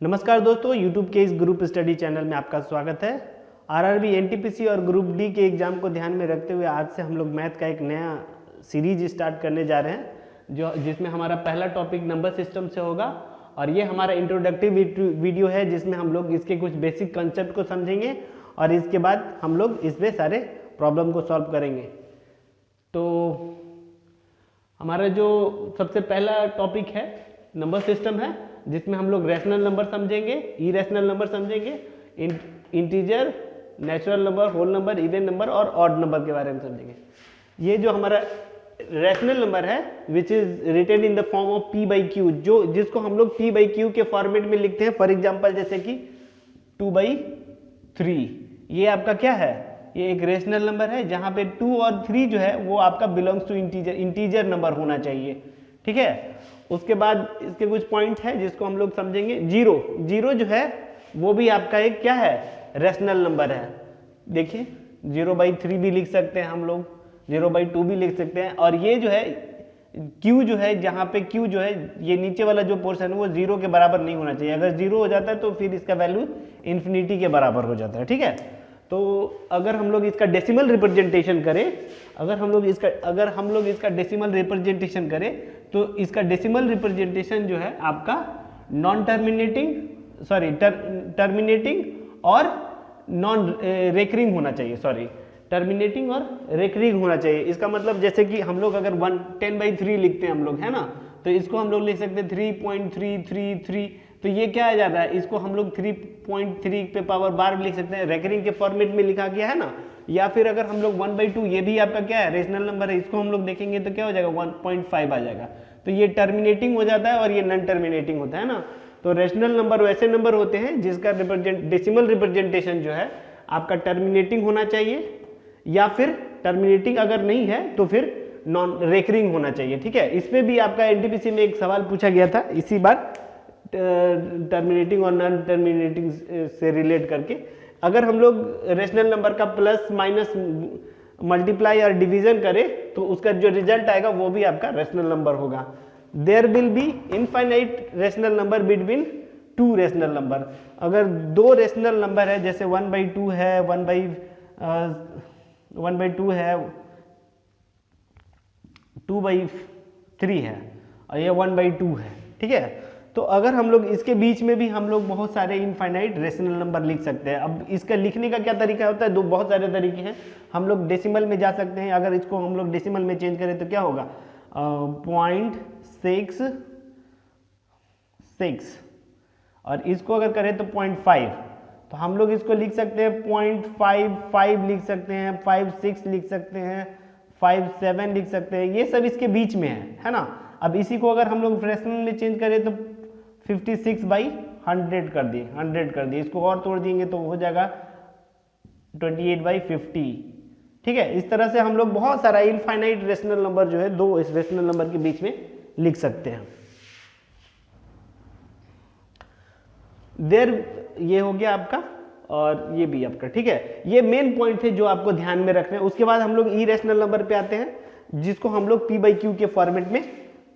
नमस्कार दोस्तों, YouTube के इस ग्रुप स्टडी चैनल में आपका स्वागत है। आरआरबी, एनटीपीसी और ग्रुप डी के एग्जाम को ध्यान में रखते हुए आज से हम लोग मैथ का एक नया सीरीज स्टार्ट करने जा रहे हैं जिसमें हमारा पहला टॉपिक नंबर सिस्टम से होगा और ये हमारा इंट्रोडक्टिव वीडियो है जिसमें हम लोग इसके कुछ बेसिक कंसेप्ट को समझेंगे और इसके बाद हम लोग इसमें सारे प्रॉब्लम को सॉल्व करेंगे। तो हमारा जो सबसे पहला टॉपिक है नंबर सिस्टम है, जिसमें हम लोग रैशनल नंबर समझेंगे, इरेशनल नंबर समझेंगे, integer, natural number, whole number, even number और ऑड नंबर के बारे में समझेंगे। ये जो हमारा रैशनल नंबर है which is written in the form of p by q, जिसको हम लोग p बाई क्यू के फॉर्मेट में लिखते हैं। फॉर एग्जाम्पल जैसे कि 2/3, ये आपका क्या है, ये एक रेशनल नंबर है जहां पे 2 और 3 जो है वो आपका बिलोंग्स टू इंटीजर नंबर होना चाहिए। ठीक है, उसके बाद इसके कुछ पॉइंट है जिसको हम लोग समझेंगे। जीरो जो है वो भी आपका एक क्या है, रेशनल नंबर है। देखिए 0/3 भी लिख सकते हैं हम लोग, 0/2 भी लिख सकते हैं। और ये जो है Q जो है, जहाँ पे Q जो है ये नीचे वाला जो पोर्शन है वो 0 के बराबर नहीं होना चाहिए। अगर 0 हो जाता है तो फिर इसका वैल्यू इन्फिनिटी के बराबर हो जाता है। ठीक है, तो अगर हम लोग इसका डेसिमल रिप्रेजेंटेशन करें, अगर हम लोग इसका डेसिमल रिप्रेजेंटेशन करें तो इसका डेसिमल रिप्रेजेंटेशन जो है आपका टर्मिनेटिंग और नॉन रेकरिंग होना चाहिए। टर्मिनेटिंग और रेकरिंग होना चाहिए। इसका मतलब जैसे कि हम लोग अगर 10/3 लिखते हैं हम लोग, है ना, तो इसको हम लोग लिख सकते हैं 3.333। तो ये क्या आ जाता है, इसको हम लोग 3.3 पे पावर बार लिख सकते हैं, रेकरिंग के फॉर्मेट में लिखा गया है ना। या फिर अगर हम लोग 1/2, ये भी आपका क्या है, रेशनल नंबर है, इसको हम लोग देखेंगे तो क्या हो जाएगा, 1.5 आ जाएगा। तो ये टर्मिनेटिंग हो जाता है और ये नॉन टर्मिनेटिंग होता है ना। तो रेशनल नंबर वैसे नंबर होते हैं जिसका डेसिमल रिप्रेजेंटेशन जो है आपका टर्मिनेटिंग होना चाहिए, या फिर टर्मिनेटिंग अगर नहीं है तो फिर नॉन रेकरिंग होना चाहिए। ठीक है, इसमें भी आपका एनटीपीसी में एक सवाल पूछा गया था इसी बार, टर्मिनेटिंग और नॉन टर्मिनेटिंग से रिलेट करके। अगर हम लोग रेशनल नंबर का प्लस माइनस मल्टीप्लाई और डिवीजन करें तो उसका जो रिजल्ट आएगा वो भी आपका रेशनल नंबर होगा। There will be infinite rational number between 2 rational number. अगर 2 रेशनल नंबर है, जैसे 1/2 है, 1/2 है, 2/3 है और ये 1/2 है। ठीक है, तो अगर हम लोग इसके बीच में भी हम लोग बहुत सारे इनफाइनाइट रेशनल नंबर लिख सकते हैं। अब इसका लिखने का क्या तरीका होता है, बहुत सारे तरीके हैं। हम लोग डेसिमल में जा सकते हैं। अगर इसको हम लोग डेसिमल में चेंज करें तो क्या होगा, 0.66, और इसको अगर करें तो 0.5, तो हम लोग इसको लिख सकते हैं 0.55 लिख सकते हैं, 56 लिख सकते हैं, 57 लिख सकते हैं। ये सब इसके बीच में है ना। अब इसी को अगर हम लोग फ्रैक्शनल में चेंज करें तो 56/100 कर दिए, 100 कर दिए। इसको और तोड़ देंगे तो हो जाएगा 28/50। ठीक है, इस तरह से हम लोग बहुत सारा इनफाइनाइट रेशनल नंबर जो है 2 इस रेशनल नंबर के बीच में लिख सकते हैं। ये हो गया आपका और ये भी आपका। ठीक है, ये मेन पॉइंट थे जो आपको ध्यान में रखना है। उसके बाद हम लोग इरेशनल नंबर पे आते हैं जिसको हम लोग p/q के फॉर्मेट में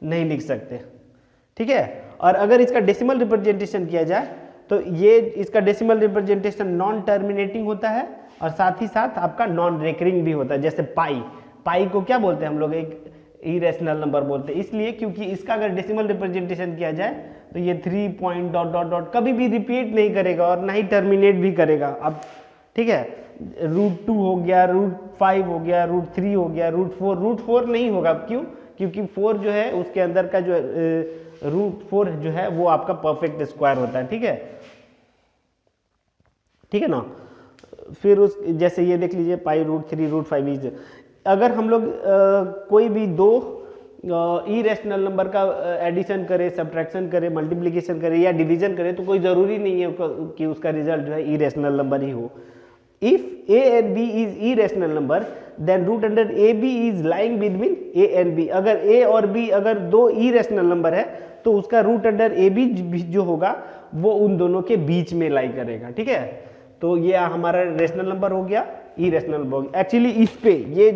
नहीं लिख सकते। ठीक है, और अगर इसका डेसिमल रिप्रेजेंटेशन किया जाए तो ये इसका डेसिमल रिप्रेजेंटेशन नॉन टर्मिनेटिंग होता है और साथ ही साथ आपका नॉन रेकरिंग भी होता है। जैसे पाई को क्या बोलते हैं हम लोग, एक इरेशनल नंबर बोलते हैं, इसलिए क्योंकि इसका अगर डेसिमल रिप्रेजेंटेशन किया जाए तो ये 3 कभी भी रिपीट नहीं करेगा और ना ही टर्मिनेट भी करेगा। अब ठीक है, √2 हो गया, √5 हो गया, √3 हो गया, √4 नहीं होगा। क्यों, क्योंकि 4 जो है उसके अंदर का जो √4 जो है वो आपका परफेक्ट स्क्वायर होता है। ठीक है ना। फिर उस जैसे ये देख लीजिए π√3 √5। अगर हम लोग कोई भी 2 इरेशनल नंबर का एडिशन करें, सब्ट्रैक्शन करें, मल्टीप्लिकेशन करें या डिवीजन करें तो कोई ज़रूरी नहीं है कि उसका रिजल्ट जो है इरेशनल नंबर ही हो। If a and b is irrational number, then √ab is lying between a and b। अगर a और b अगर 2 irrational नंबर है तो उसका √ab जो होगा वो उन दोनों के बीच में लाई करेगा। ठीक है, तो ये हमारा रेशनल नंबर हो गया, इरेशनल नंबर हो गया। एक्चुअली इस पे ये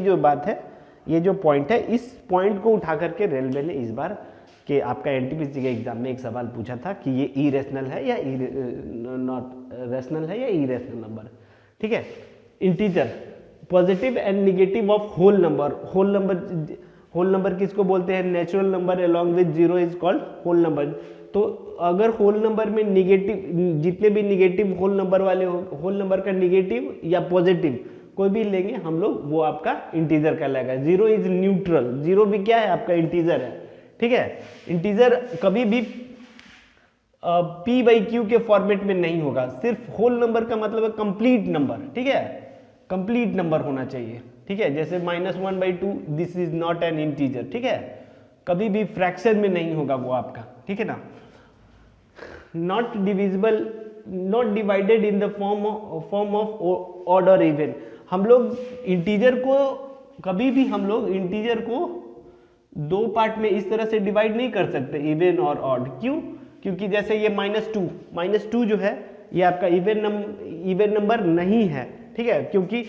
जो बात है, ये जो पॉइंट है, इस पॉइंट को उठा करके रेलवे ने इस बार कि आपका एनटीपीसी के एग्जाम में एक सवाल पूछा था कि ये इरेशनल है या नॉट रेशनल है या इरेशनल नंबर, ठीक है। Integer, positive and negative of whole number. Whole number किसको बोलते हैं? Natural number along with zero is called whole number. तो अगर होल नंबर में निगेटिव, जितने भी निगेटिव होल नंबर वाले होल नंबर का निगेटिव या पॉजिटिव कोई भी लेंगे हम लोग, वो आपका इंटीजर कहलाएगा। जीरो इज न्यूट्रल, जीरो भी क्या है? आपका इंटीजर है, ठीक है। इंटीजर कभी भी p/q के फॉर्मेट में नहीं होगा। सिर्फ होल नंबर का मतलब है कंप्लीट नंबर, ठीक है, कंप्लीट नंबर होना चाहिए, ठीक है। जैसे -1/2 this is not an integer, ठीक है, कभी भी फ्रैक्शन में नहीं होगा वो आपका, ठीक है ना। Not divisible, not divided in the form of odd और इवन। हम लोग इंटीजर को कभी भी हम लोग इंटीजर को दो पार्ट में इस तरह से डिवाइड नहीं कर सकते, इवन और ऑड। क्यों? क्योंकि जैसे ये -2 जो है ये आपका इवन नंबर नहीं है, ठीक है, क्योंकि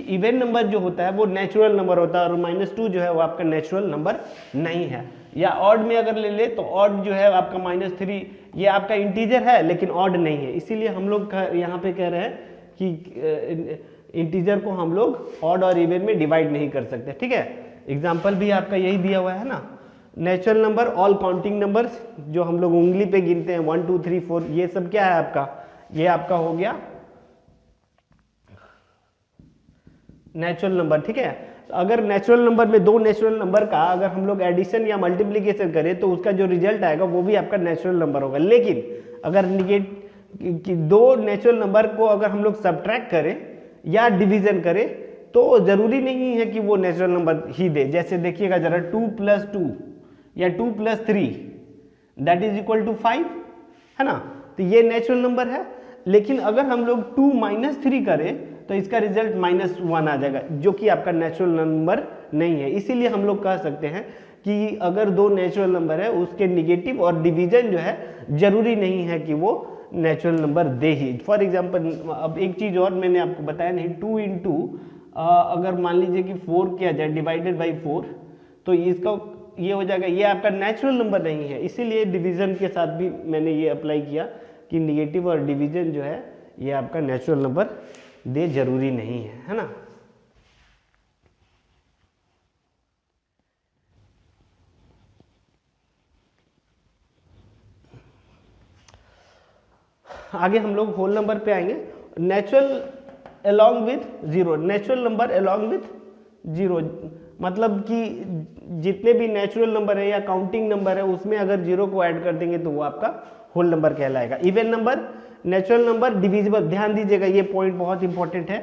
इवन नंबर जो होता है वो नेचुरल नंबर होता है और -2 जो है वो आपका नेचुरल नंबर नहीं है। या ऑड में अगर ले ले तो ऑड जो है आपका -3 ये आपका इंटीजर है लेकिन ऑड नहीं है, इसीलिए हम लोग यहाँ पे कह रहे हैं कि इंटीजर को हम लोग ऑड और इवन में डिवाइड नहीं कर सकते, ठीक है। एग्जाम्पल भी आपका यही दिया हुआ है ना। Natural number, all counting numbers जो हम लोग उंगली पे गिनते हैं 1 2 3 4, ये सब क्या है आपका? ये आपका हो गया नेचुरल नंबर, ठीक है। अगर नेचुरल नंबर में दो नेचुरल नंबर का अगर हम लोग एडिशन या मल्टीप्लीकेशन करें तो उसका जो रिजल्ट आएगा वो भी आपका नेचुरल नंबर होगा। लेकिन अगर दो नेचुरल नंबर को अगर हम लोग सब्ट्रैक्ट करें या डिवीजन करें तो जरूरी नहीं है कि वो नेचुरल नंबर ही दे। जैसे देखिएगा जरा 2 + 2 या 2 + 3 दैट इज इक्वल टू 5, है ना, तो ये नेचुरल नंबर है। लेकिन अगर हम लोग 2 - 3 करें तो इसका रिजल्ट -1 आ जाएगा, जो कि आपका नेचुरल नंबर नहीं है। इसीलिए हम लोग कह सकते हैं कि अगर दो नेचुरल नंबर है उसके निगेटिव और डिवीजन जो है जरूरी नहीं है कि वो natural number they he. For example, अब एक चीज और मैंने आपको बताया नहीं, 2 × अगर मान लीजिए कि 4 किया जाए डिवाइडेड बाई 4 तो इसका ये हो जाएगा, ये आपका नेचुरल नंबर नहीं है। इसीलिए डिवीजन के साथ भी मैंने ये अप्लाई किया कि निगेटिव और डिवीजन जो है ये आपका नेचुरल नंबर दे जरूरी नहीं है ना। आगे हम लोग होल नंबर पे आएंगे। Natural along with zero, natural number along with zero मतलब कि जितने भी नेचुरल नंबर है या काउंटिंग नंबर है उसमें अगर जीरो को ऐड कर देंगे तो वो आपका होल नंबर कहलाएगा। Even number, natural number divisible, ध्यान दीजिएगा ये पॉइंट बहुत इंपॉर्टेंट है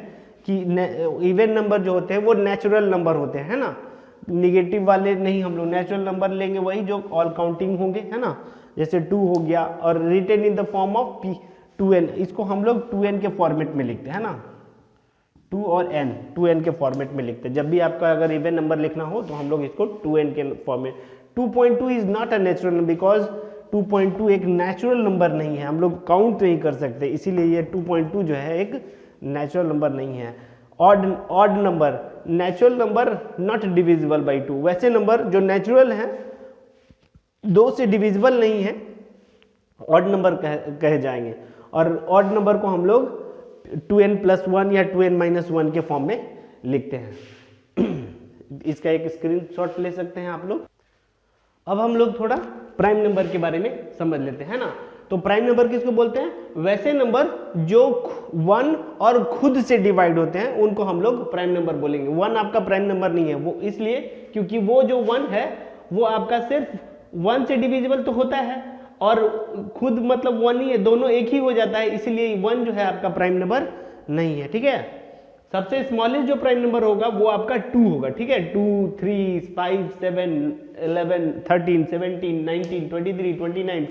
कि इवन नंबर जो होते हैं वो नेचुरल नंबर होते हैं, है ना, निगेटिव वाले नहीं। हम लोग नेचुरल नंबर लेंगे वही जो ऑल काउंटिंग होंगे, है ना, जैसे 2 हो गया और written in the form of p 2n, इसको हम लोग 2n के फॉर्मेट में लिखते हैं ना, 2 और n 2n के फॉर्मेट में लिखते हैं। जब भी आपका अगर इवन नंबर लिखना हो तो हम लोग इसको 2n के format. 2.2 is not a natural number because 2.2 एक नेचुरल नंबर नहीं है, हम लोग काउंट नहीं कर सकते, इसीलिए ये 2.2 जो है एक नेचुरल नंबर नहीं है। Odd number, natural number not divisible by 2, वैसे नंबर जो नेचुरल हैं 2 से डिविजिबल नहीं है, ऑड नंबर कहे जाएंगे। और ऑड नंबर को हम लोग 2n + 1 या 2n - 1 के फॉर्म में लिखते हैं। इसका एक स्क्रीनशॉट ले सकते हैं आप लोग। अब हम लोग थोड़ा प्राइम नंबर के बारे में समझ लेते हैं ना। तो प्राइम नंबर किसको बोलते हैं? वैसे नंबर जो 1 और खुद से डिवाइड होते हैं उनको हम लोग प्राइम नंबर बोलेंगे। 1 आपका प्राइम नंबर नहीं है, वो इसलिए क्योंकि वो जो 1 है वो आपका सिर्फ 1 से डिविजिबल तो होता है और खुद मतलब 1 ही है, दोनों एक ही हो जाता है, इसलिए 1 जो है आपका प्राइम नंबर नहीं है, ठीक है। सबसे स्मॉलेस्ट जो प्राइम नंबर होगा वो आपका 2 होगा, ठीक है। 2 3 5 7 11 13 17 19 23 29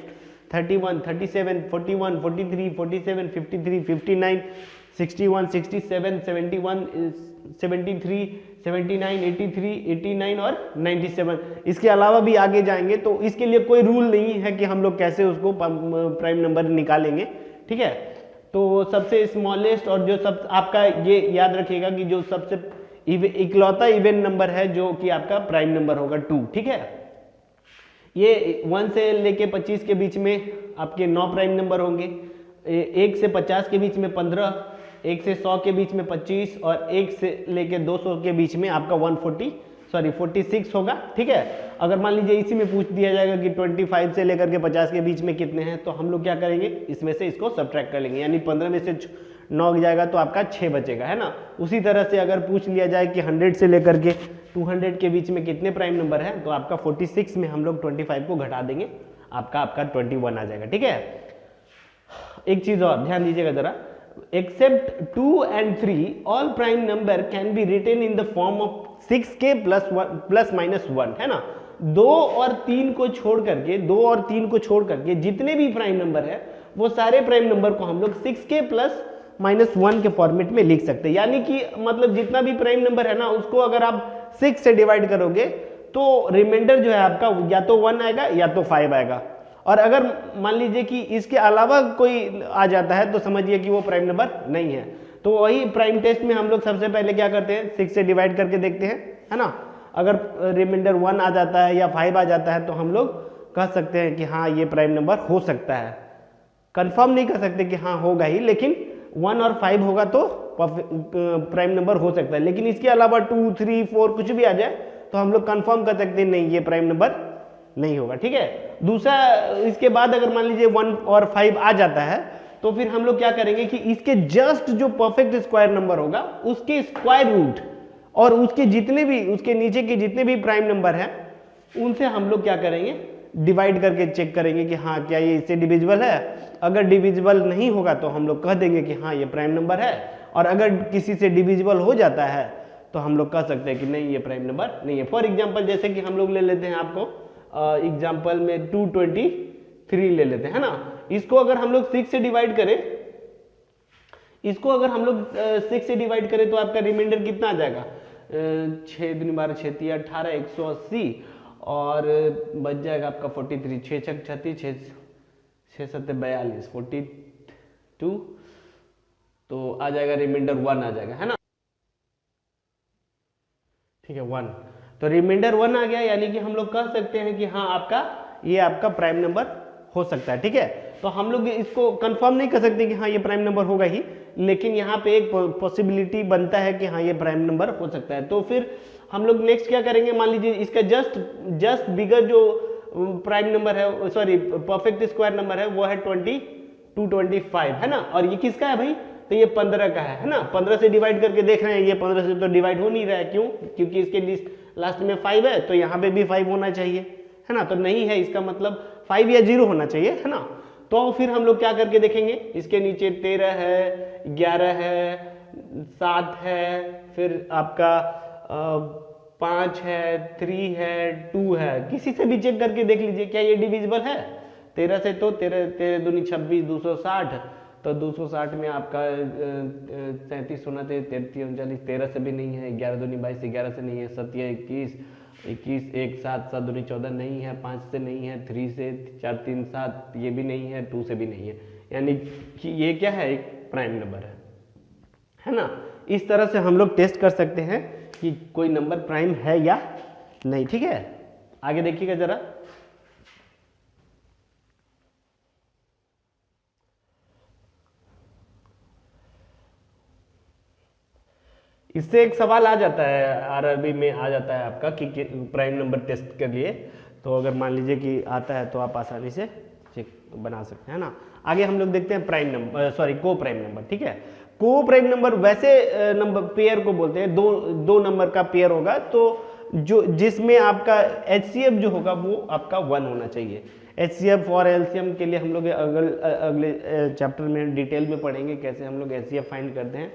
31 37 41 43 47 53 59 61 67 71 73 79 83 89 और 97। इसके अलावा भी आगे जाएंगे तो इसके लिए कोई रूल नहीं है कि हम लोग कैसे उसको प्राइम नंबर निकालेंगे, ठीक है। तो सबसे स्मॉलेस्ट और जो सब आपका ये याद रखिएगा कि जो सबसे इकलौता इवन नंबर है जो कि आपका प्राइम नंबर होगा 2, ठीक है। ये 1 से लेके 25 के बीच में आपके 9 प्राइम नंबर होंगे, 1 से 50 के बीच में 15, 1 से 100 के बीच में 25 और 1 से लेके 200 के बीच में आपका 46 होगा। ठीक है, अगर मान लीजिए इसी में पूछ दिया जाएगा कि 25 से लेकर के 50 के बीच में कितने हैं, तो हम लोग क्या करेंगे, इसमें से इसको सब्ट्रैक्ट कर लेंगे, यानी 15 में से 9 जाएगा तो आपका 6 बचेगा, है ना। उसी तरह से अगर पूछ लिया जाए कि 100 से लेकर के 200 के बीच में कितने प्राइम नंबर है, तो आपका 46 में हम लोग 25 को घटा देंगे, आपका 21 आ जाएगा। ठीक है, एक चीज और ध्यान दीजिएगा जरा, except 2 and 3 all prime number can be written in the form of 6k plus minus 1, है ना। 2 और 3 को छोड़ करके जितने भी प्राइम नंबर है वो सारे प्राइम नंबर को हम लोग 6k प्लस माइनस 1 के फॉर्मेट में लिख सकते हैं, यानी कि मतलब जितना भी प्राइम नंबर है ना उसको अगर आप 6 से डिवाइड करोगे तो रिमाइंडर जो है आपका या तो 1 आएगा या तो 5 आएगा। और अगर मान लीजिए कि इसके अलावा कोई आ जाता है तो समझिए कि वो प्राइम नंबर नहीं है। तो वही प्राइम टेस्ट में हम लोग सबसे पहले क्या करते हैं, 6 से डिवाइड करके देखते हैं, है ना। अगर रिमाइंडर 1 आ जाता है या 5 आ जाता है तो हम लोग कह सकते हैं कि हाँ ये प्राइम नंबर हो सकता है। कंफर्म नहीं कर सकते कि हाँ होगा ही, लेकिन 1 और 5 होगा तो प्राइम नंबर हो सकता है। लेकिन इसके अलावा 2, 3, 4 कुछ भी आ जाए तो हम लोग कंफर्म कर सकते हैं नहीं ये प्राइम नंबर नहीं होगा। ठीक है, दूसरा इसके बाद अगर मान लीजिए 1 और 5 आ जाता है तो फिर हम लोग क्या करेंगे कि इसके जस्ट जो परफेक्ट स्क्वायर नंबर होगा उसके स्क्वायर रूट और उसके नीचे के जितने भी प्राइम नंबर हैं उनसे हम लोग क्या करेंगे, डिवाइड करके चेक करेंगे कि हाँ क्या ये इससे डिविजिबल है। अगर डिविजिबल नहीं होगा तो हम लोग कह देंगे कि हाँ ये प्राइम नंबर है, और अगर किसी से डिविजिबल हो जाता है तो हम लोग कह सकते हैं कि नहीं ये प्राइम नंबर नहीं है। फॉर एग्जाम्पल जैसे कि हम लोग ले लेते हैं, आपको एग्जाम्पल में 223 ले लेते हैं, है ना। इसको अगर हम लोग 6 से डिवाइड करें, तो आपका रिमाइंडर कितना आ जाएगा, 6 दूनी 12 6 3 18 180 और बच जाएगा आपका 43, 6 छक 36, 6 7 42 42, तो आ जाएगा रिमाइंडर 1 आ जाएगा, है ना। ठीक है 1, तो रिमाइंडर 1 आ गया, यानी कि हम लोग कह सकते हैं कि हाँ आपका प्राइम नंबर हो सकता है। ठीक है, तो हम लोग इसको कंफर्म नहीं कर सकते कि हाँ ये प्राइम नंबर होगा ही, लेकिन यहाँ पे एक पॉसिबिलिटी बनता है कि हाँ ये प्राइम नंबर हो सकता है। तो फिर हम लोग नेक्स्ट क्या करेंगे, मान लीजिए इसका जस्ट बिगर जो प्राइम नंबर है, सॉरी परफेक्ट स्क्वायर नंबर है वो है 225, है ना। और ये किसका है भाई, तो ये 15 का है ना। 15 से डिवाइड करके देख रहे हैं, ये 15 से तो डिवाइड हो नहीं रहा है, क्यों, क्योंकि इसके लास्ट में 5 है, तो यहाँ पे भी 5 होना चाहिए, है ना। तो नहीं है, इसका मतलब 5 या 0 होना चाहिए, है ना। तो फिर हम लोग क्या करके देखेंगे, इसके नीचे 13 है, 11 है, 7 है, फिर आपका 5 है, 3 है, 2 है, किसी से भी चेक करके देख लीजिए क्या ये डिविजिबल है। 13 से तो 13 दूनी 26, 260, तो 260 में आपका 37 होना चाहिए, 33 39, 13 से भी नहीं है, 11 दूनी 22, 11 से नहीं है, 7 21, 21 1 7 7 दूनी 14 नहीं है, 5 से नहीं है, 3 से 4 3 7 ये भी नहीं है, 2 से भी नहीं है, यानी कि ये क्या है, एक प्राइम नंबर है ना। इस तरह से हम लोग टेस्ट कर सकते हैं कि कोई नंबर प्राइम है या नहीं। ठीक है, आगे देखिएगा जरा, इससे एक सवाल आ जाता है, आरआरबी में आ जाता है आपका कि प्राइम नंबर टेस्ट के लिए। तो अगर मान लीजिए कि आता है तो आप आसानी से चेक बना सकते हैं ना। आगे हम लोग देखते हैं प्राइम नंबर, सॉरी को प्राइम नंबर। ठीक है, को प्राइम नंबर वैसे नंबर पेयर को बोलते हैं, दो नंबर का पेयर होगा तो जो जिसमें आपका HCF जो होगा वो आपका 1 होना चाहिए। HCF और LCM के लिए हम लोग अगले चैप्टर में डिटेल में पढ़ेंगे कैसे हम लोग HCF फाइंड करते हैं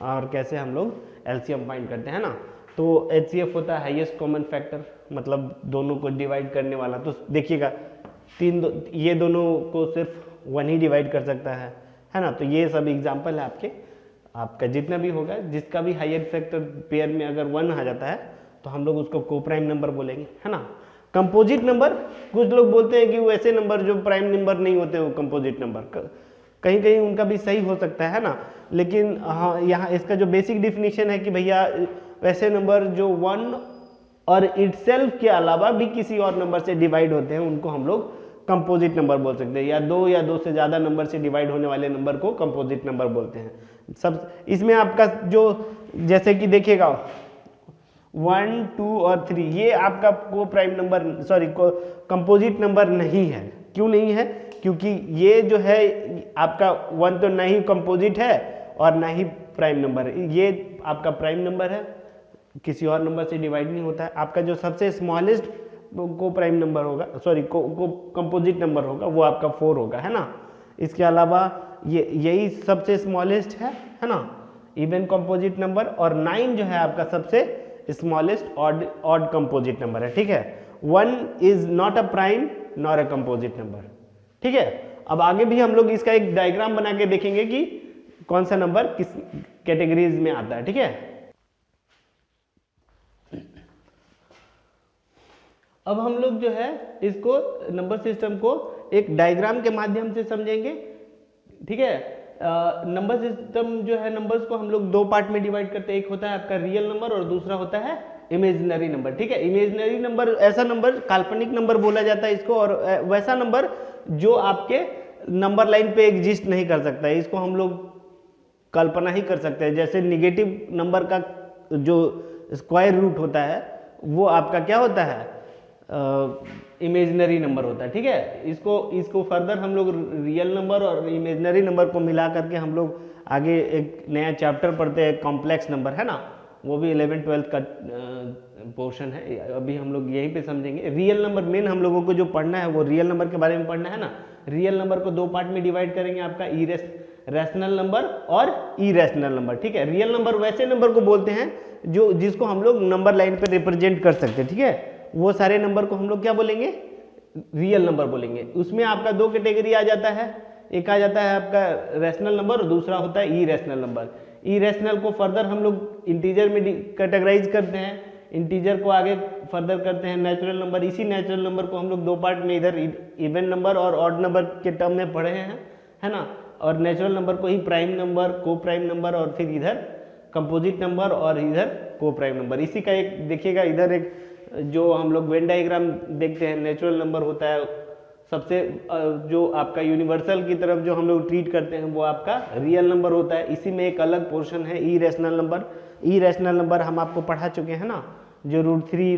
और कैसे हम लोग LCM फाइंड करते हैं ना। तो HCF होता है हाईएस्ट कॉमन फैक्टर, मतलब दोनों को डिवाइड करने वाला। तो देखिएगा ये दोनों को सिर्फ 1 ही डिवाइड कर सकता है ना। तो ये सब एग्जाम्पल है आपका जितना भी होगा, जिसका भी हाईएस्ट फैक्टर पेयर में अगर 1 आ जाता है तो हम लोग उसको को प्राइम नंबर बोलेंगे, है ना। कंपोजिट नंबर, कुछ लोग बोलते हैं कि वो ऐसे नंबर जो प्राइम नंबर नहीं होते वो कंपोजिट नंबर, कहीं कहीं उनका भी सही हो सकता है ना। लेकिन हाँ, यहाँ इसका जो बेसिक डिफिनीशन है कि भैया वैसे नंबर जो 1 और इटसेल्फ के अलावा भी किसी और नंबर से डिवाइड होते हैं उनको हम लोग कंपोजिट नंबर बोल सकते हैं, या दो से ज़्यादा नंबर से डिवाइड होने वाले नंबर को कंपोजिट नंबर बोलते हैं। सब इसमें आपका जो जैसे कि देखिएगा 1, 2 और 3 ये आपका को प्राइम नंबर कंपोजिट नंबर नहीं है। क्यों नहीं है? क्योंकि ये जो है आपका 1 तो ना ही कंपोजिट है और ना ही प्राइम नंबर है, ये आपका प्राइम नंबर है, किसी और नंबर से डिवाइड नहीं होता है। आपका जो सबसे स्मॉलेस्ट को प्राइम नंबर होगा, को कंपोजिट नंबर होगा, वो आपका 4 होगा, है ना। इसके अलावा यही सबसे स्मॉलेस्ट है ना, इवन कंपोजिट नंबर। और 9 जो है आपका सबसे स्मॉलेस्ट ऑड कंपोजिट नंबर है, ठीक है। 1 is not a prime nor a composite number, ठीक है। अब आगे भी हम लोग इसका एक डायग्राम बना के देखेंगे कि कौन सा नंबर किस कैटेगरीज में आता है, ठीक है। अब हम लोग जो है इसको नंबर सिस्टम को एक डायग्राम के माध्यम से समझेंगे, ठीक है। नंबर सिस्टम जो है नंबर्स को हम लोग 2 पार्ट में डिवाइड करते हैं, एक होता है आपका रियल नंबर और दूसरा होता है इमेजिनरी नंबर, ठीक है। इमेजिनरी नंबर ऐसा नंबर, काल्पनिक नंबर बोला जाता है इसको, और वैसा नंबर जो आपके नंबर लाइन पे एग्जिस्ट नहीं कर सकता है, इसको हम लोग कल्पना ही कर सकते हैं। जैसे निगेटिव नंबर का जो स्क्वायर रूट होता है वो आपका क्या होता है, इमेजिनरी नंबर होता है, ठीक है। इसको फर्दर हम लोग रियल नंबर और इमेजिनरी नंबर को मिला करके हम लोग आगे एक नया चैप्टर पढ़ते हैं, कॉम्प्लेक्स नंबर, है ना, वो भी 11th-12th का पोर्शन है। अभी हम लोग यहीं पे समझेंगे। रियल नंबर मेन हम लोगों को जो पढ़ना है वो रियल नंबर के बारे में पढ़ना है ना। रियल नंबर को 2 पार्ट में डिवाइड करेंगे, आपका रैशनल नंबर और इरेशनल नंबर, ठीक है। रियल नंबर वैसे नंबर को बोलते हैं जिसको हम लोग नंबर लाइन पे रिप्रेजेंट कर सकते हैं, ठीक है। वो सारे नंबर को हम लोग क्या बोलेंगे, रियल नंबर बोलेंगे। उसमें आपका 2 कैटेगरी आ जाता है, एक आ जाता है आपका रैशनल नंबर और दूसरा होता है इरेशनल नंबर। इरेशनल को फर्दर हम लोग इंटीजर में कैटेगराइज करते हैं, इंटीजर को आगे फर्दर करते हैं नेचुरल नंबर। इसी नेचुरल नंबर को हम लोग 2 पार्ट में इधर इवन नंबर और ऑड नंबर के टर्म में पढ़े हैं, है ना। और नेचुरल नंबर को ही प्राइम नंबर, को प्राइम नंबर और फिर इधर कंपोजिट नंबर और इधर को प्राइम नंबर। इसी का एक देखिएगा, इधर एक जो हम लोग वेन डायग्राम देखते हैं, नेचुरल नंबर होता है सबसे जो आपका यूनिवर्सल की तरफ जो हम लोग ट्रीट करते हैं वो आपका रियल नंबर होता है। इसी में एक अलग पोर्शन है इरेशनल नंबर। इरेशनल नंबर हम आपको पढ़ा चुके हैं ना, जो √3,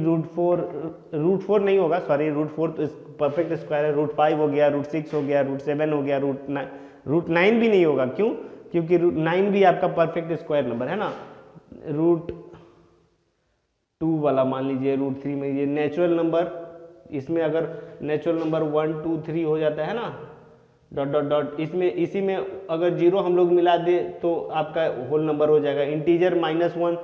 √4 नहीं होगा, सॉरी, √4 तो परफेक्ट स्क्वायर है, √5 हो गया, √6 हो गया, √7 हो गया, √9 भी नहीं होगा। क्यों? क्योंकि √9 भी आपका परफेक्ट स्क्वायर नंबर है ना। √2 वाला मान लीजिए, √3 में ये नेचुरल नंबर, इसमें अगर नेचुरल नंबर 1, 2, 3 हो जाता है ना, डॉट डॉट डॉट, इसमें इसी में अगर 0 हम लोग मिला दे तो आपका होल नंबर हो जाएगा। इंटीजर -1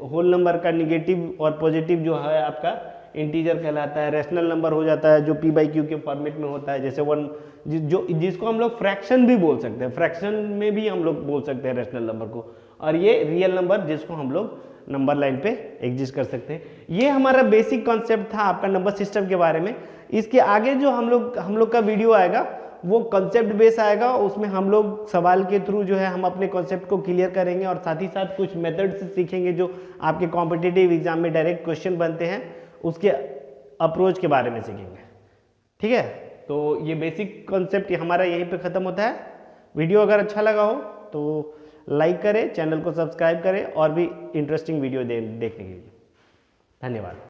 होल नंबर का निगेटिव और पॉजिटिव जो है आपका इंटीजर कहलाता है। रैशनल नंबर हो जाता है जो p/q के फॉर्मेट में होता है, जैसे 1 जिसको हम लोग फ्रैक्शन भी बोल सकते हैं, फ्रैक्शन में भी हम लोग बोल सकते हैं रैशनल नंबर को। और ये रियल नंबर जिसको हम लोग नंबर लाइन पे एग्जिस्ट कर सकते हैं। ये हमारा बेसिक कॉन्सेप्ट था आपका नंबर सिस्टम के बारे में। इसके आगे जो हम लोग का वीडियो आएगा वो कॉन्सेप्ट बेस आएगा, उसमें हम लोग सवाल के थ्रू जो है हम अपने कॉन्सेप्ट को क्लियर करेंगे और साथ ही साथ कुछ मेथड्स सीखेंगे जो आपके कॉम्पिटिटिव एग्जाम में डायरेक्ट क्वेश्चन बनते हैं, उसके अप्रोच के बारे में सीखेंगे, ठीक है। तो ये बेसिक कॉन्सेप्ट हमारा यहीं पे ख़त्म होता है। वीडियो अगर अच्छा लगा हो तो लाइक करें, चैनल को सब्सक्राइब करें और भी इंटरेस्टिंग वीडियो देखने के लिए धन्यवाद।